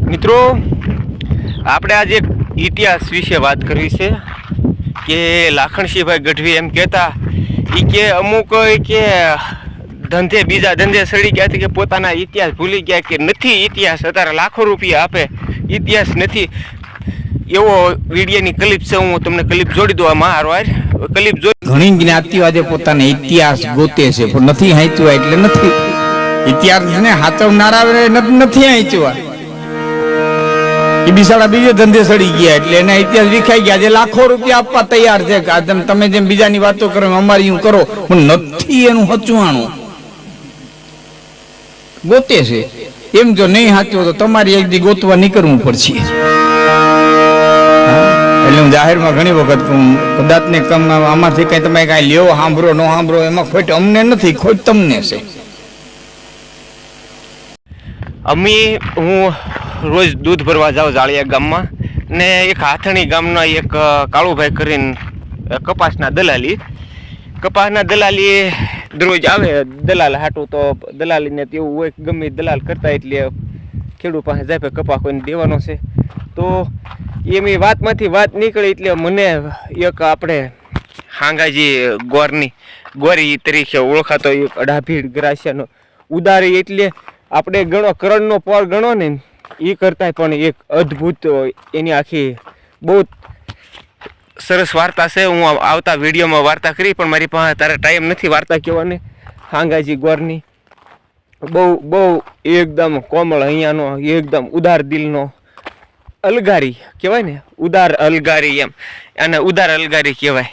મિત્રો આપણે આજે એક ઇતિહાસ વિશે વાત કરવી છે કે લાખણસિંહભાઈ ગઢવી એમ કહેતા કે અમુક કે બીજા ધંધે સડી ગયા કે પોતાના ઇતિહાસ ભૂલી ગયા કે નથી ઇતિહાસ, અત્યારે લાખો રૂપિયા આપે ઇતિહાસ નથી. એવો વિડીયોની ક્લિપ છે, હું તમને ક્લિપ જોડી દઉં. આમાં હારવાર ક્લિપ જોઈ. ઘણી જ્ઞાતિઓ આજે પોતાનો ઇતિહાસ ગોતે છે પણ નથી હાંચવા, એટલે નથી ઇતિહાસને હાચવનારા નથી હાંચવા. એ બિચારા બીજે ધંધે સડી ગયા એટલે એના ઇતિહાસ વિખાઈ ગયા. જે લાખો રૂપિયા આપવા તૈયાર છે કે તમે જેમ બીજાની વાતો કરો અમારી હું કરો, પણ નથી એનું હચવાણું ગોતે છે. એમ જો નહીં હાચવો તો તમારી એક દી ગોતવા નીકળવું પડશે. એટલે હું જાહેરમાં ઘણી વખત કદાચ ને કમ આમાંથી કઈ તમે કઈ લ્યો, સાંભળો ન સાંભળો, એમાં ખોટ અમને નથી, ખોટ તમને છે. હું રોજ દૂધ ભરવા જાઉં જાળિયા ગામમાં, ને એક હાથણી ગામના એક કાળુભાઈ કરીને કપાસના દલાલી દરરોજ આવે દલાલ હાટું. તો દલાલીને તેવું હોય ગમે દલાલ કરતા એટલે ખેડૂત પાસે જાય કપા કોઈને દેવાનો છે. તો એમની વાતમાંથી વાત નીકળી એટલે મને એક આપણે હાંગાજી ગોરી તરીકે ઓળખાતો એક અડાભીડ ગ્રાસિયાનો ઉદારી, એટલે આપણે ગણો કરોડનો પર ગણો ને એ કરતા પણ એક અદ્ભુત એની આખી બહુ સરસ વાર્તા છે. હું આવતા વિડીયોમાં વાર્તા કરી, પણ મારી પાસે તારે ટાઈમ નથી વાર્તા કહેવાની. હાંગાજી ગોરની બહુ એકદમ કોમળ અહીંયાનો એકદમ ઉદાર દિલનો અલગારી કહેવાય ને, ઉદાર અલગારી એમ, અને ઉદાર અલગારી કહેવાય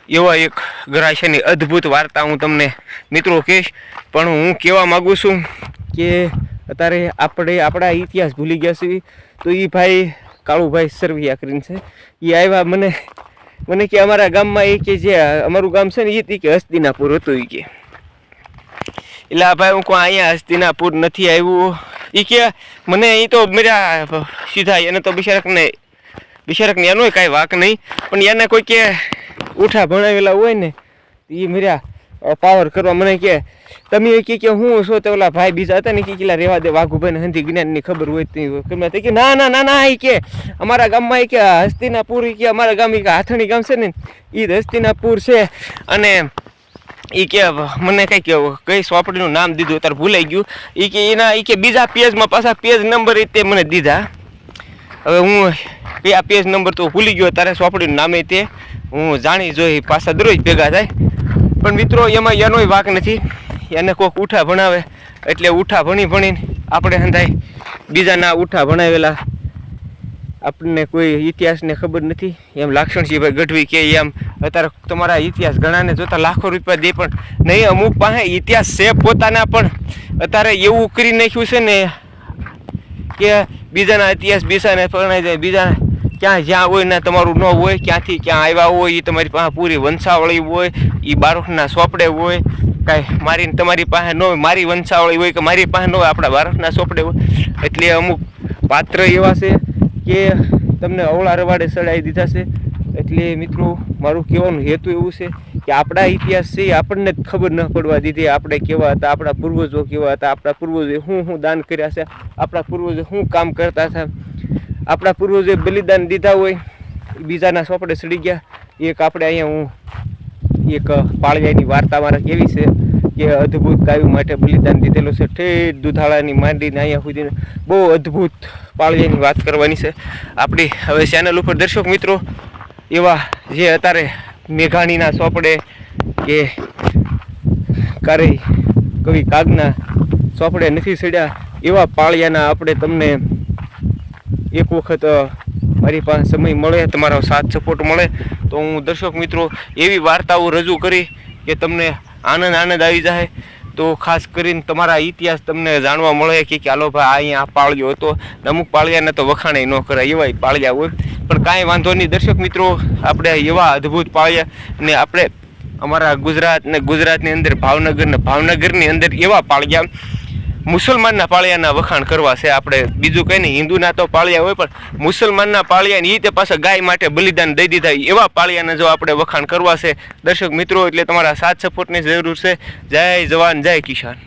એવા એક ગ્રાસિયાની અદ્ભુત વાર્તા હું તમને મિત્રો કહીશ. પણ હું કહેવા માગું છું કે અત્યારે આપણા ઇતિહાસ ભૂલી ગયા છીએ. તો એ ભાઈ કાળુભાઈ સરવૈયા કરીને છે, એ આવ્યા મને કે અમારા ગામમાં એ કે જે અમારું ગામ છે ને એ કે હસ્તિનાપુર હતું. એ કે એટલે આ ભાઈ હું કહું અહીંયા હસ્તિનાપુર નથી આવ્યું. એ કે મને એ તો મેરા સીધા એને તો બિચારકને એનો કાંઈ વાક નહીં, પણ એને કોઈ કે ઉઠા ભણાવેલા હોય ને એ મેરા પાવર કરવા મને કે તમે કે હું છો તો ઓલા ભાઈ બીજા હતા ને કે કેટલા રહેવા દે વાઘુભાઈને હંધી જ્ઞાનની ખબર હોય તો કે ના એ કે અમારા ગામમાં એ કે હસ્તિનાપુર કે અમારા ગામ એ કે હાથણી ગામ છે ને એ હસ્તિનાપુર છે. અને એ કે મને કઈ સોપડીનું નામ દીધું અત્યારે ભૂલાઈ ગયું. એ કે એના એ કે બીજા પેજમાં પાછા પેજ નંબર તે મને દીધા. હવે હું કયા પેજ નંબર તો ભૂલી ગયો, તારે સોપડીનું નામે તે હું જાણી જોઈ પાછા દરરોજ ભેગા થાય. પણ મિત્રો એમાં એનોય વાક નથી. એને કોઈક ઉઠા ભણાવે એટલે ઉઠા ભણીને આપણે હંધાય બીજાના ઉઠા ભણાવેલા આપણને કોઈ ઇતિહાસને ખબર નથી. એમ લાખણસિંહભાઈ ગઢવી કે એમ અત્યારે તમારા ઇતિહાસ ઘણાને જોતા લાખો રૂપિયા દે, પણ નહીં અમુક પાસે ઇતિહાસ છે પોતાના, પણ અત્યારે એવું કરી નાખ્યું છે ને કે બીજાના ઇતિહાસ બીજાને પરણાઈ જાય. બીજા ક્યાં જ્યાં હોય ને તમારું ન હોય, ક્યાંથી ક્યાં આવ્યા હોય એ તમારી પાસે પૂરી વંશાવળી હોય, એ બાળકના સોપડે હોય. કાંઈ મારીને તમારી પાસે ન હોય, મારી વંશાવળી હોય કે મારી પાસે ન હોય, આપણા બાળકના સોપડે હોય. એટલે અમુક પાત્ર એવા છે કે તમને અવળા રવાડે ચડાવી દીધા છે. એટલે મિત્રો મારું કહેવાનું હેતુ એવું છે કે આપણા ઇતિહાસ છે આપણને જ ખબર ન પડવા દીધી. આપણે કેવા હતા, આપણા પૂર્વજો કેવા હતા, આપણા પૂર્વજોએ શું દાન કર્યા છે, આપણા પૂર્વજો શું કામ કરતા હતા, આપણા પૂર્વજોએ બલિદાન દીધા હોય બીજાના સોપડે ચડી ગયા. એક આપણે અહીંયા હું એક પાળિયાની વાર્તા મારે કેવી છે કે અદ્ભુત ગાયું માટે બલિદાન દીધેલું છે. ઠેઠ દુધાળાની માંડીને અહીંયા સુધીને બહુ અદ્ભુત પાળિયાની વાત કરવાની છે આપણી હવે ચેનલ ઉપર. દર્શક મિત્રો એવા જે અત્યારે મેઘાણીના સોપડે કે કવિ કાગના સોપડે નથી ચડ્યા એવા પાળિયાના આપણે તમને એક વખત મારી પાસે સમય મળે, તમારો સાથ સપોર્ટ મળે તો હું દર્શક મિત્રો એવી વાર્તાઓ રજૂ કરી કે તમને આનંદ આવી જાય. તો ખાસ કરીને તમારા ઇતિહાસ તમને જાણવા મળે કે ચાલો ભાઈ અહીંયા આ પાળિયો હતો. અમુક પાળિયાને તો વખાણે ન કરાય એવા પાળિયા હોય, પણ કાંઈ વાંધો નહીં દર્શક મિત્રો. આપણે એવા અદ્ભુત પાળિયા ને આપણે અમારા ગુજરાતની અંદર ભાવનગરની અંદર એવા પાળિયા મુસલમાનના પાળિયાના વખાણ કરવા છે આપણે. બીજું કંઈ નહીં, હિન્દુના તો પાળિયા હોય પણ મુસલમાનના પાળિયા એ તે પાછા ગાય માટે બલિદાન દઈ દીધા એવા પાળિયાના જો આપણે વખાણ કરવા છે દર્શક મિત્રો. એટલે તમારા સાથ સપોર્ટની જરૂર છે. જય જવાન જય કિસાન.